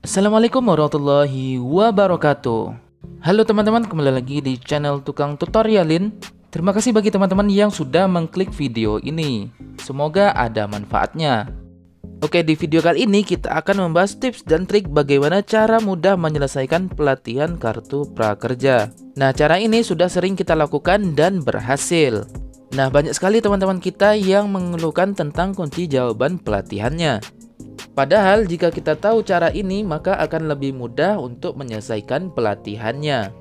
Assalamualaikum warahmatullahi wabarakatuh. Halo teman-teman, kembali lagi di channel Tukang Tutorialin. Terima kasih bagi teman-teman yang sudah mengklik video ini. Semoga ada manfaatnya. Oke, di video kali ini kita akan membahas tips dan trik bagaimana cara mudah menyelesaikan pelatihan kartu prakerja. Nah, cara ini sudah sering kita lakukan dan berhasil. Nah, banyak sekali teman-teman kita yang mengeluhkan tentang kunci jawaban pelatihannya. Padahal jika kita tahu cara ini, maka akan lebih mudah untuk menyelesaikan pelatihannya.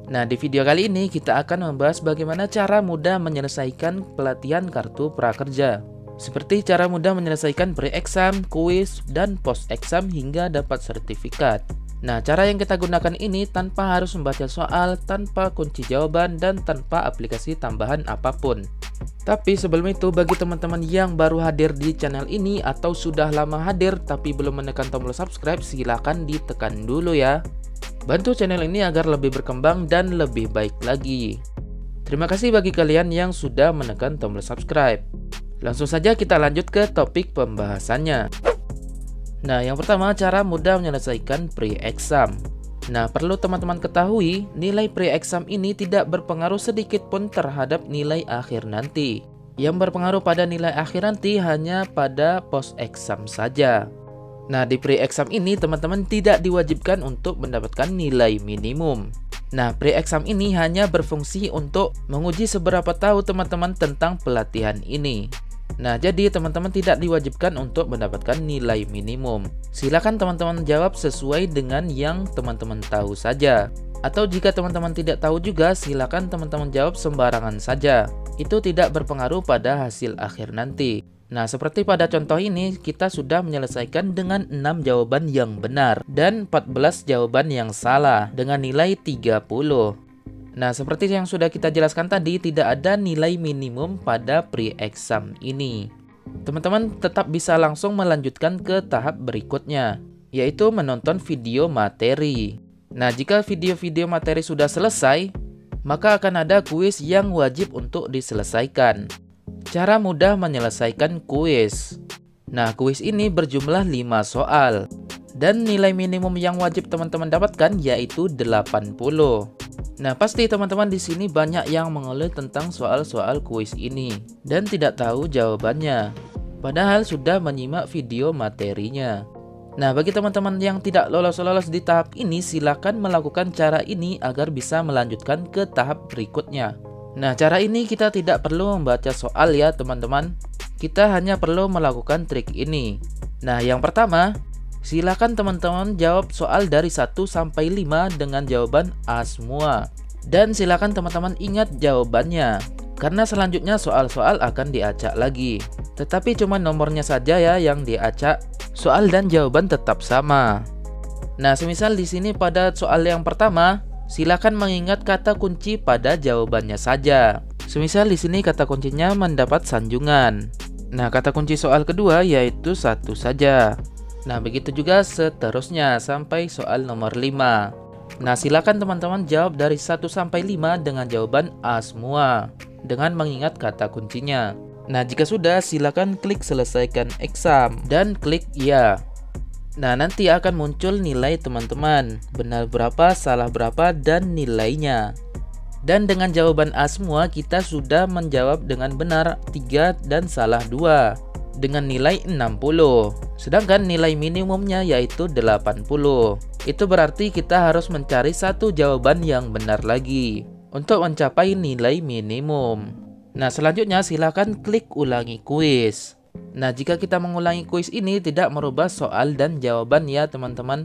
Nah, di video kali ini kita akan membahas bagaimana cara mudah menyelesaikan pelatihan kartu prakerja. Seperti cara mudah menyelesaikan pre-exam, kuis, dan post-exam hingga dapat sertifikat. Nah, cara yang kita gunakan ini tanpa harus membaca soal, tanpa kunci jawaban, dan tanpa aplikasi tambahan apapun. Tapi sebelum itu, bagi teman-teman yang baru hadir di channel ini atau sudah lama hadir tapi belum menekan tombol subscribe, silahkan ditekan dulu ya. Bantu channel ini agar lebih berkembang dan lebih baik lagi. Terima kasih bagi kalian yang sudah menekan tombol subscribe. Langsung saja kita lanjut ke topik pembahasannya. Nah, yang pertama, cara mudah menyelesaikan pre-exam. Nah, perlu teman-teman ketahui, nilai pre-exam ini tidak berpengaruh sedikit pun terhadap nilai akhir nanti. Yang berpengaruh pada nilai akhir nanti hanya pada post-exam saja. Nah, di pre-exam ini teman-teman tidak diwajibkan untuk mendapatkan nilai minimum. Nah, pre-exam ini hanya berfungsi untuk menguji seberapa tahu teman-teman tentang pelatihan ini. Nah, jadi teman-teman tidak diwajibkan untuk mendapatkan nilai minimum. Silakan teman-teman jawab sesuai dengan yang teman-teman tahu saja. Atau jika teman-teman tidak tahu juga, silakan teman-teman jawab sembarangan saja. Itu tidak berpengaruh pada hasil akhir nanti. Nah, seperti pada contoh ini, kita sudah menyelesaikan dengan 6 jawaban yang benar dan 14 jawaban yang salah dengan nilai 30. Nah, seperti yang sudah kita jelaskan tadi, tidak ada nilai minimum pada pre-exam ini. Teman-teman tetap bisa langsung melanjutkan ke tahap berikutnya, yaitu menonton video materi. Nah, jika video-video materi sudah selesai, maka akan ada kuis yang wajib untuk diselesaikan. Cara mudah menyelesaikan kuis. Nah, kuis ini berjumlah 5 soal. Dan nilai minimum yang wajib teman-teman dapatkan yaitu 80. Nah, pasti teman-teman di sini banyak yang mengeluh tentang soal-soal kuis ini dan tidak tahu jawabannya, padahal sudah menyimak video materinya. Nah, bagi teman-teman yang tidak lolos di tahap ini, silakan melakukan cara ini agar bisa melanjutkan ke tahap berikutnya. Nah, cara ini kita tidak perlu membaca soal ya teman-teman. Kita hanya perlu melakukan trik ini. Nah, yang pertama, silakan teman-teman jawab soal dari 1 sampai 5 dengan jawaban A semua. Dan silakan teman-teman ingat jawabannya, karena selanjutnya soal-soal akan diacak lagi. Tetapi cuma nomornya saja ya yang diacak, soal dan jawaban tetap sama. Nah, semisal di sini pada soal yang pertama, silakan mengingat kata kunci pada jawabannya saja. Semisal di sini kata kuncinya mendapat sanjungan. Nah, kata kunci soal kedua yaitu 1 saja. Nah, begitu juga seterusnya sampai soal nomor 5. Nah, silakan teman-teman jawab dari 1 sampai 5 dengan jawaban A semua, dengan mengingat kata kuncinya. Nah, jika sudah, silakan klik selesaikan exam dan klik ya. Nah, nanti akan muncul nilai teman-teman, benar berapa, salah berapa, dan nilainya. Dan dengan jawaban A semua, kita sudah menjawab dengan benar 3 dan salah 2. Dengan nilai 60. Sedangkan nilai minimumnya yaitu 80. Itu berarti kita harus mencari satu jawaban yang benar lagi untuk mencapai nilai minimum. Nah, selanjutnya silakan klik ulangi kuis. Nah, jika kita mengulangi kuis ini tidak merubah soal dan jawaban ya teman-teman.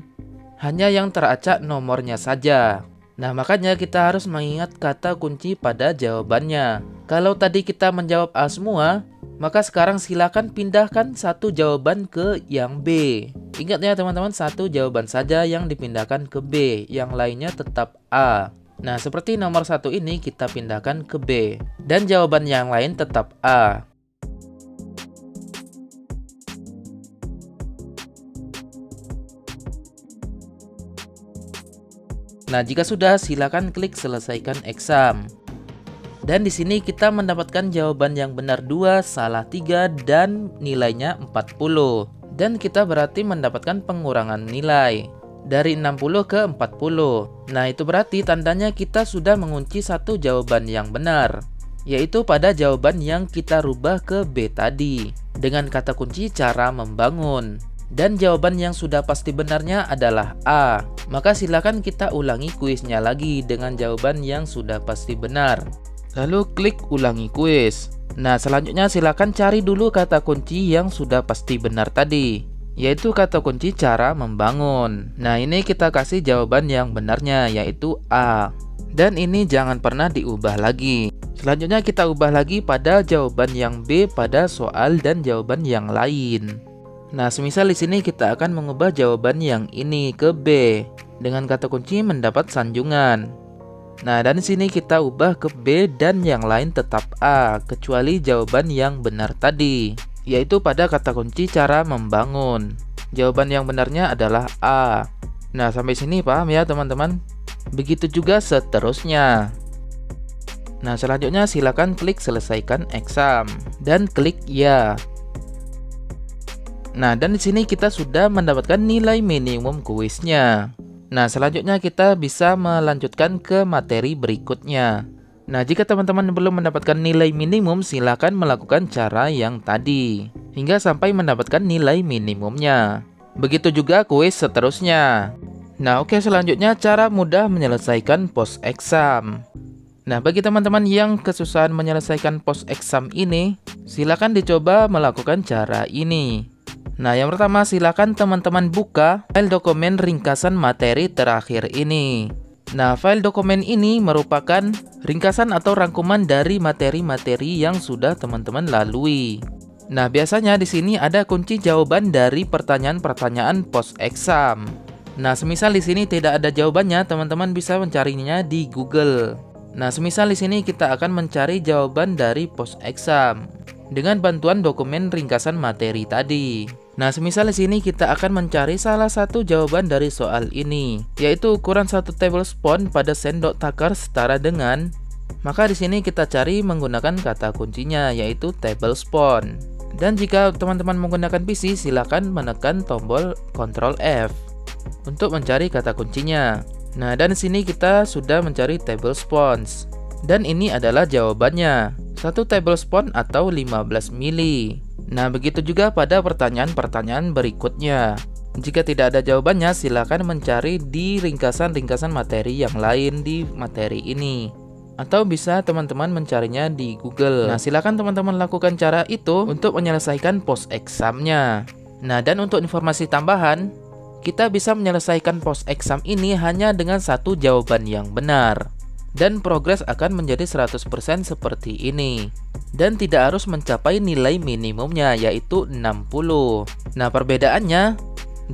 Hanya yang teracak nomornya saja. Nah, makanya kita harus mengingat kata kunci pada jawabannya. Kalau tadi kita menjawab A semua, maka sekarang silakan pindahkan satu jawaban ke yang B. Ingat ya teman-teman, satu jawaban saja yang dipindahkan ke B, yang lainnya tetap A. Nah, seperti nomor 1 ini kita pindahkan ke B, dan jawaban yang lain tetap A. Nah, jika sudah, silakan klik selesaikan exam. Dan di sini kita mendapatkan jawaban yang benar 2, salah 3, dan nilainya 40. Dan kita berarti mendapatkan pengurangan nilai. dari 60 ke 40. Nah, itu berarti tandanya kita sudah mengunci satu jawaban yang benar, yaitu pada jawaban yang kita rubah ke B tadi dengan kata kunci cara membangun. Dan jawaban yang sudah pasti benarnya adalah A. Maka silakan kita ulangi kuisnya lagi dengan jawaban yang sudah pasti benar. Lalu klik ulangi kuis. Nah, selanjutnya silakan cari dulu kata kunci yang sudah pasti benar tadi, yaitu kata kunci cara membangun. Nah, ini kita kasih jawaban yang benarnya, yaitu A. Dan ini jangan pernah diubah lagi. Selanjutnya kita ubah lagi pada jawaban yang B pada soal dan jawaban yang lain. Nah, semisal di sini kita akan mengubah jawaban yang ini ke B dengan kata kunci mendapat sanjungan. Nah, dan di sini kita ubah ke B dan yang lain tetap A, kecuali jawaban yang benar tadi, yaitu pada kata kunci cara membangun. Jawaban yang benarnya adalah A. Nah, sampai sini paham ya teman-teman? Begitu juga seterusnya. Nah, selanjutnya silakan klik selesaikan exam dan klik ya. Nah, dan di sini kita sudah mendapatkan nilai minimum kuisnya. Nah, selanjutnya kita bisa melanjutkan ke materi berikutnya. Nah, jika teman-teman belum mendapatkan nilai minimum, silakan melakukan cara yang tadi hingga sampai mendapatkan nilai minimumnya. Begitu juga kuis seterusnya. Nah, oke, selanjutnya cara mudah menyelesaikan post exam. Nah, bagi teman-teman yang kesusahan menyelesaikan post exam ini, silakan dicoba melakukan cara ini. Nah, yang pertama silakan teman-teman buka file dokumen ringkasan materi terakhir ini. Nah, file dokumen ini merupakan ringkasan atau rangkuman dari materi-materi yang sudah teman-teman lalui. Nah, biasanya di sini ada kunci jawaban dari pertanyaan-pertanyaan post exam. Nah, semisal di sini tidak ada jawabannya, teman-teman bisa mencarinya di Google. Nah, semisal di sini kita akan mencari jawaban dari post exam dengan bantuan dokumen ringkasan materi tadi. Nah, semisal di sini kita akan mencari salah satu jawaban dari soal ini, yaitu ukuran satu tablespoon pada sendok takar setara dengan. Maka di sini kita cari menggunakan kata kuncinya, yaitu tablespoon. Dan jika teman-teman menggunakan PC, silakan menekan tombol Ctrl F untuk mencari kata kuncinya. Nah, dan di sini kita sudah mencari tablespoons. Dan ini adalah jawabannya, 1 tablespoon atau 15 mili. Nah, begitu juga pada pertanyaan-pertanyaan berikutnya. Jika tidak ada jawabannya, silakan mencari di ringkasan-ringkasan materi yang lain di materi ini. Atau bisa teman-teman mencarinya di Google. Nah, silakan teman-teman lakukan cara itu untuk menyelesaikan post exam-nya. Nah, dan untuk informasi tambahan, kita bisa menyelesaikan post exam ini hanya dengan satu jawaban yang benar. Dan progres akan menjadi 100% seperti ini. Dan tidak harus mencapai nilai minimumnya, yaitu 60. Nah, perbedaannya,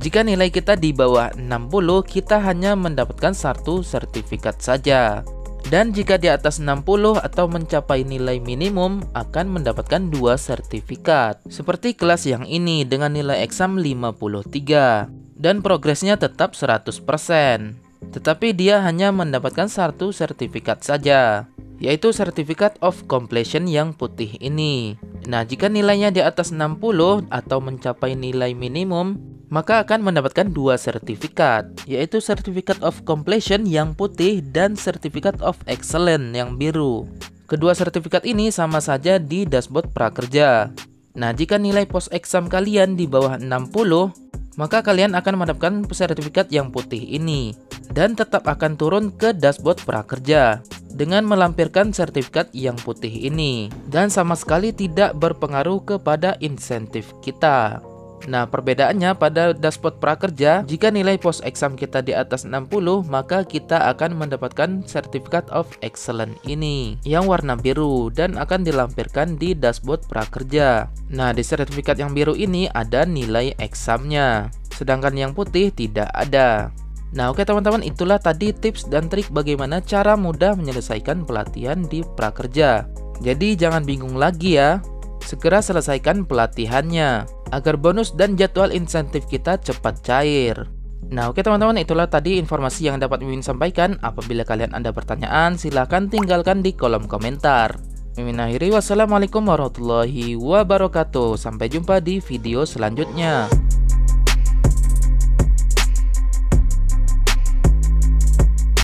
jika nilai kita di bawah 60, kita hanya mendapatkan satu sertifikat saja. Dan jika di atas 60 atau mencapai nilai minimum, akan mendapatkan 2 sertifikat. Seperti kelas yang ini dengan nilai exam 53. Dan progresnya tetap 100%. Tetapi dia hanya mendapatkan satu sertifikat saja, yaitu Certificate of Completion yang putih ini. Nah, jika nilainya di atas 60 atau mencapai nilai minimum, maka akan mendapatkan 2 sertifikat, yaitu Certificate of Completion yang putih dan Certificate of Excellence yang biru. Kedua sertifikat ini sama saja di dashboard prakerja. Nah, jika nilai post exam kalian di bawah 60, maka kalian akan mendapatkan sertifikat yang putih ini dan tetap akan turun ke dashboard prakerja dengan melampirkan sertifikat yang putih ini dan sama sekali tidak berpengaruh kepada insentif kita. Nah, perbedaannya pada dashboard prakerja, jika nilai post exam kita di atas 60, maka kita akan mendapatkan Certificate of Excellence ini yang warna biru dan akan dilampirkan di dashboard prakerja. Nah, di sertifikat yang biru ini ada nilai examnya, sedangkan yang putih tidak ada. Nah, oke teman-teman, itulah tadi tips dan trik bagaimana cara mudah menyelesaikan pelatihan di prakerja. Jadi jangan bingung lagi ya, segera selesaikan pelatihannya agar bonus dan jadwal insentif kita cepat cair. Nah, oke teman-teman, itulah tadi informasi yang dapat Mimin sampaikan. Apabila kalian ada pertanyaan, silahkan tinggalkan di kolom komentar. Mimin akhiri, wassalamualaikum warahmatullahi wabarakatuh. Sampai jumpa di video selanjutnya.